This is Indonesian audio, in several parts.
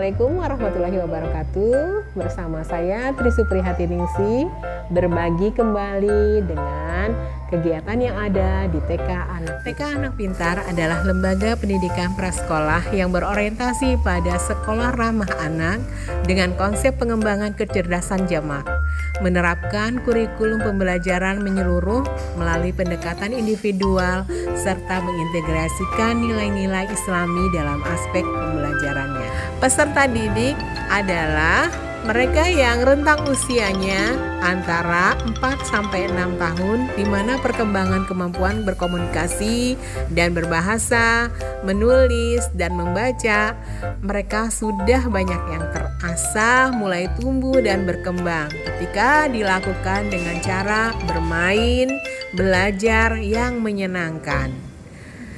Assalamualaikum warahmatullahi wabarakatuh. Bersama saya Tri Suprihatingsi berbagi kembali dengan kegiatan yang ada di TK Anak. TK Anak Pintar adalah lembaga pendidikan prasekolah yang berorientasi pada sekolah ramah anak dengan konsep pengembangan kecerdasan jamak, menerapkan kurikulum pembelajaran menyeluruh melalui pendekatan individual serta mengintegrasikan nilai-nilai Islami dalam aspek pembelajarannya. Peserta didik adalah mereka yang rentang usianya antara 4-6 tahun, di mana perkembangan kemampuan berkomunikasi dan berbahasa, menulis dan membaca mereka sudah banyak yang terasah, mulai tumbuh dan berkembang ketika dilakukan dengan cara bermain, belajar yang menyenangkan.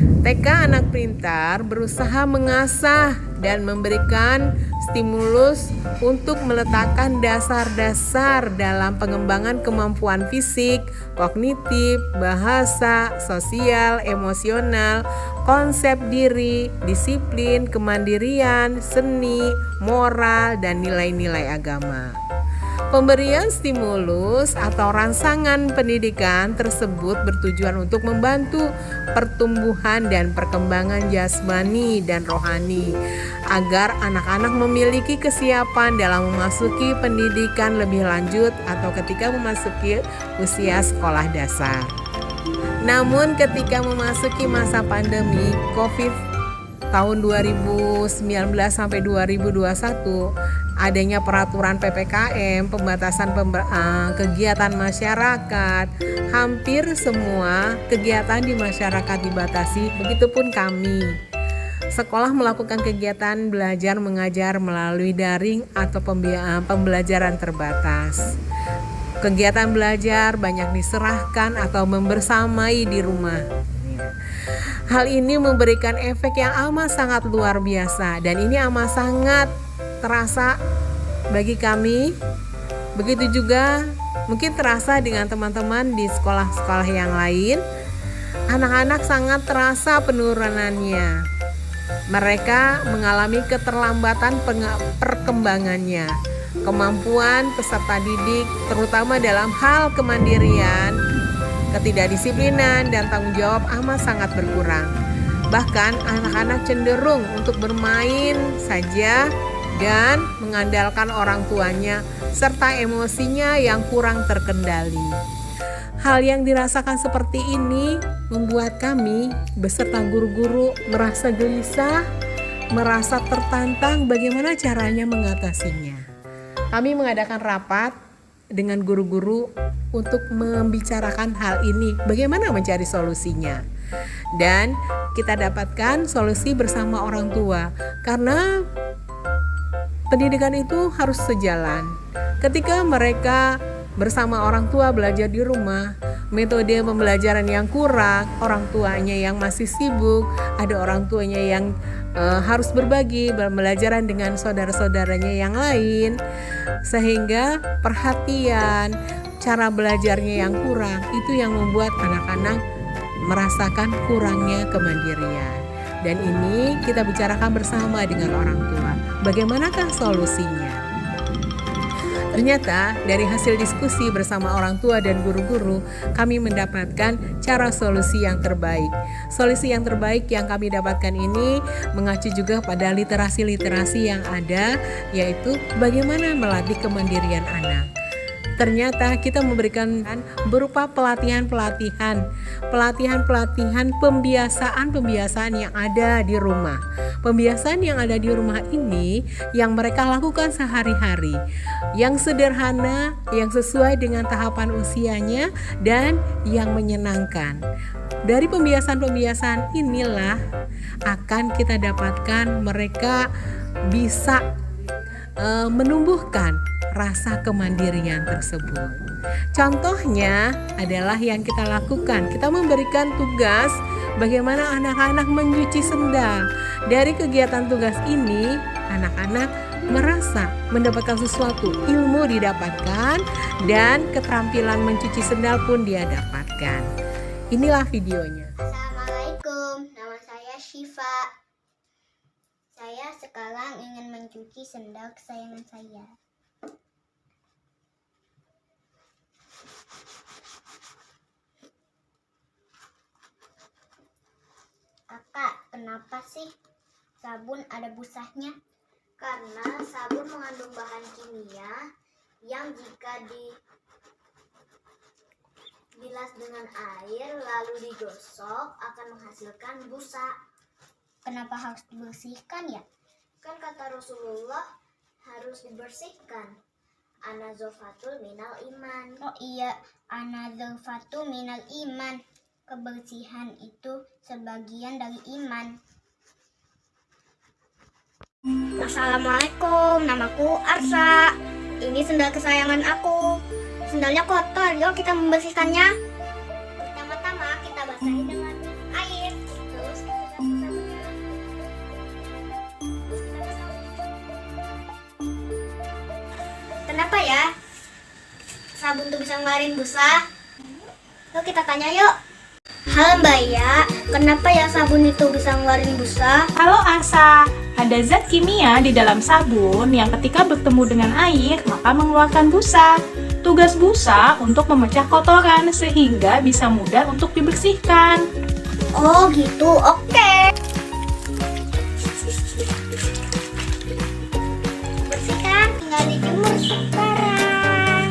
TK Anak Pintar berusaha mengasah dan memberikan stimulus untuk meletakkan dasar-dasar dalam pengembangan kemampuan fisik, kognitif, bahasa, sosial, emosional, konsep diri, disiplin, kemandirian, seni, moral, dan nilai-nilai agama. Pemberian stimulus atau rangsangan pendidikan tersebut bertujuan untuk membantu pertumbuhan dan perkembangan jasmani dan rohani agar anak-anak memiliki kesiapan dalam memasuki pendidikan lebih lanjut atau ketika memasuki usia sekolah dasar. Namun ketika memasuki masa pandemi COVID tahun 2019 sampai 2021, adanya peraturan PPKM, pembatasan kegiatan masyarakat, hampir semua kegiatan di masyarakat dibatasi, begitupun kami. Sekolah melakukan kegiatan belajar mengajar melalui daring atau pembelajaran terbatas. Kegiatan belajar banyak diserahkan atau membersamai di rumah. Hal ini memberikan efek yang amat sangat luar biasa dan ini amat sangat terasa bagi kami. Begitu juga mungkin terasa dengan teman-teman di sekolah-sekolah yang lain. Anak-anak sangat terasa penurunannya. Mereka mengalami keterlambatan perkembangannya. Kemampuan peserta didik terutama dalam hal kemandirian, ketidakdisiplinan dan tanggung jawab amat sangat berkurang. Bahkan anak-anak cenderung untuk bermain saja dan mengandalkan orang tuanya serta emosinya yang kurang terkendali. Hal yang dirasakan seperti ini membuat kami beserta guru-guru merasa gelisah, merasa tertantang bagaimana caranya mengatasinya. Kami mengadakan rapat dengan guru-guru untuk membicarakan hal ini, bagaimana mencari solusinya. Dan kita dapatkan solusi bersama orang tua, karena pendidikan itu harus sejalan. Ketika mereka bersama orang tua belajar di rumah, metode pembelajaran yang kurang, orang tuanya yang masih sibuk, ada orang tuanya yang harus berbagi pembelajaran dengan saudara-saudaranya yang lain, sehingga perhatian, cara belajarnya yang kurang, itu yang membuat anak-anak merasakan kurangnya kemandirian. Dan ini kita bicarakan bersama dengan orang tua. Bagaimanakah solusinya? Ternyata dari hasil diskusi bersama orang tua dan guru-guru, kami mendapatkan cara solusi yang terbaik. Solusi yang terbaik yang kami dapatkan ini mengacu juga pada literasi-literasi yang ada, yaitu bagaimana melatih kemandirian anak. Ternyata kita memberikan berupa pelatihan-pelatihan, pembiasaan yang ada di rumah. Pembiasaan yang ada di rumah ini yang mereka lakukan sehari-hari, yang sederhana, yang sesuai dengan tahapan usianya dan yang menyenangkan. Dari pembiasaan-pembiasaan inilah akan kita dapatkan mereka bisa menumbuhkan rasa kemandirian tersebut. Contohnya adalah yang kita lakukan. Kita memberikan tugas bagaimana anak-anak mencuci sendal. Dari kegiatan tugas ini, anak-anak merasa mendapatkan sesuatu, ilmu didapatkan dan keterampilan mencuci sendal pun dia dapatkan. Inilah videonya. Assalamualaikum, nama saya Syifa. Saya sekarang ingin mencuci sendal kesayangan saya. Kakak, kenapa sih sabun ada busanya? Karena sabun mengandung bahan kimia yang jika dibilas dengan air lalu digosok akan menghasilkan busa. Kenapa harus dibersihkan ya? Kan kata Rasulullah harus dibersihkan. Anazofatul minal iman. Oh iya, anazofatul minal iman. Kebersihan itu sebagian dari iman. Assalamualaikum, namaku Arsa. Ini sendal kesayangan aku. Sendalnya kotor, yuk kita membersihkannya. Pertama-tama kita basahi dengan air. Terus kita kasih sabunnya. Kenapa ya sabun tuh bisa ngeluarin busa? Yuk kita tanya yuk. Halo Mbak Ya, kenapa ya sabun itu bisa ngeluarin busa? Halo Arsa, ada zat kimia di dalam sabun yang ketika bertemu dengan air maka mengeluarkan busa. Tugas busa untuk memecah kotoran sehingga bisa mudah untuk dibersihkan. Oh gitu, oke. Bersihkan, tinggal dijemur sekarang.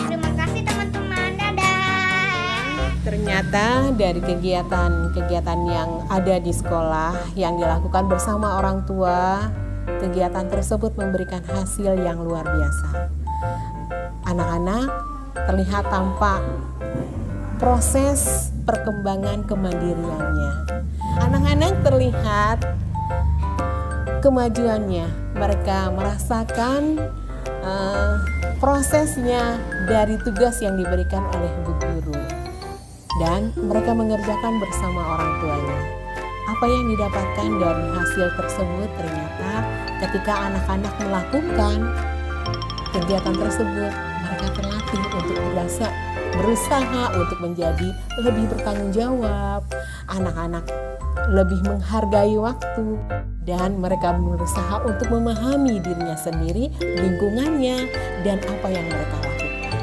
Terima kasih teman-teman, dadah. Ternyata dari kegiatan yang ada di sekolah yang dilakukan bersama orang tua, kegiatan tersebut memberikan hasil yang luar biasa. Anak-anak terlihat tampak proses perkembangan kemandiriannya. Anak-anak terlihat kemajuannya. Mereka merasakan prosesnya dari tugas yang diberikan oleh bu guru. Dan mereka mengerjakan bersama orang tuanya. Apa yang didapatkan dari hasil tersebut ternyata ketika anak-anak melakukan kegiatan tersebut, mereka terlatih untuk berusaha untuk menjadi lebih bertanggung jawab. Anak-anak lebih menghargai waktu dan mereka berusaha untuk memahami dirinya sendiri, lingkungannya, dan apa yang mereka lakukan.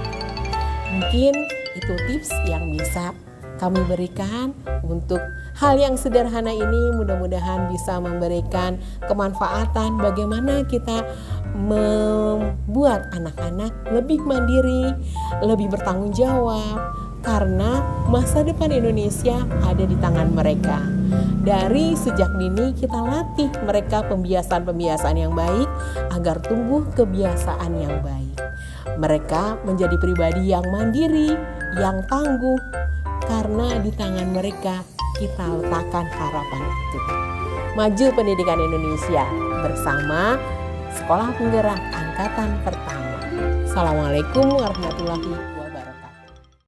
Mungkin itu tips yang bisa kami berikan untuk hal yang sederhana ini, mudah-mudahan bisa memberikan kemanfaatan bagaimana kita membuat anak-anak lebih mandiri, lebih bertanggung jawab, karena masa depan Indonesia ada di tangan mereka. Dari sejak dini kita latih mereka pembiasaan-pembiasaan yang baik agar tumbuh kebiasaan yang baik. Mereka menjadi pribadi yang mandiri, yang tangguh, karena di tangan mereka kita letakkan harapan itu. Maju pendidikan Indonesia bersama Sekolah Penggerak Angkatan Pertama. Assalamualaikum warahmatullahi wabarakatuh.